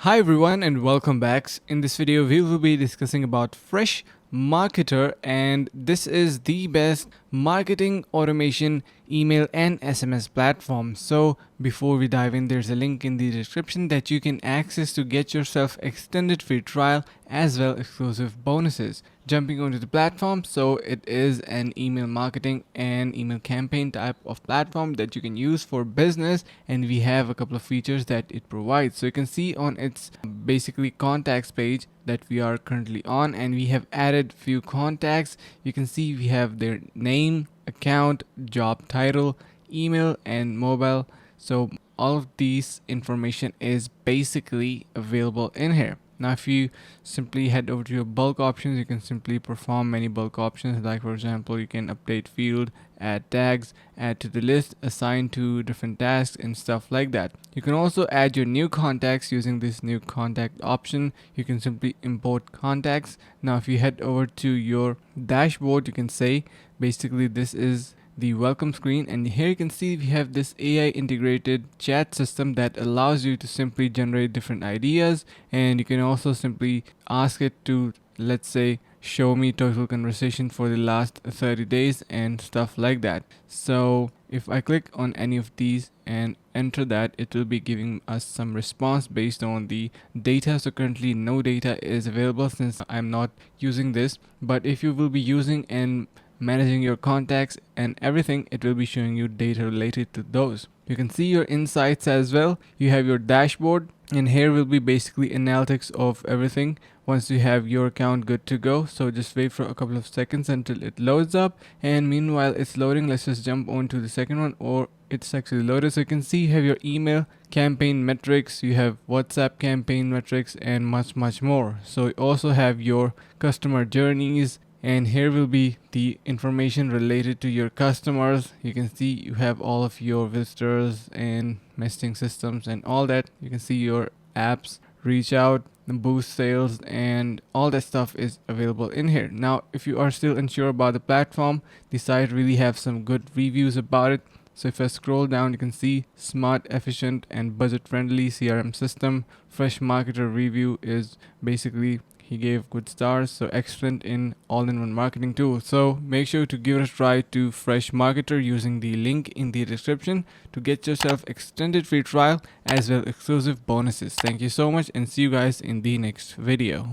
Hi everyone and welcome back. In this video we will be discussing about Freshmarketer, and this is the best marketing automation email and SMS platform. So before we dive in, there's a link in the description that you can access to get yourself extended free trial as well exclusive bonuses. Jumping onto the platform, so it is an email marketing and email campaign type of platform that you can use for business, and we have a couple of features that it provides. So you can see on its basically contacts page that we are currently on, and we have added few contacts. You can see we have their name, account, job title, email and mobile. So all of these information is basically available in here. Now if you simply head over to your bulk options, you can simply perform many bulk options, like for example you can update field, add tags, add to the list, assign to different tasks and stuff like that. You can also add your new contacts using this new contact option. You can simply import contacts. Now if you head over to your dashboard, you can say basically this is the welcome screen, and here you can see we have this AI integrated chat system that allows you to simply generate different ideas, and you can also simply ask it to, let's say, show me total conversation for the last 30 days and stuff like that. So if I click on any of these and enter that, it will be giving us some response based on the data. So currently no data is available since I'm not using this, but if you will be using and managing your contacts and everything, it will be showing you data related to those. You can see your insights as well. You have your dashboard, and here will be basically analytics of everything once you have your account good to go. So just wait for a couple of seconds until it loads up, and meanwhile it's loading, let's just jump on to the second one, or it's actually loaded. So you can see you have your email campaign metrics, you have WhatsApp campaign metrics, and much more. So you also have your customer journeys, and here will be the information related to your customers. You can see you have all of your visitors and messaging systems and all that. You can see your apps, reach out, boost sales, and all that stuff is available in here. Now if you are still unsure about the platform, the site really have some good reviews about it. So if I scroll down, you can see smart, efficient and budget friendly CRM system. Freshmarketer review is basically, he gave good stars, so excellent in all-in-one marketing tool. So make sure to give it a try to Freshmarketer using the link in the description to get yourself extended free trial as well exclusive bonuses. Thank you so much and see you guys in the next video.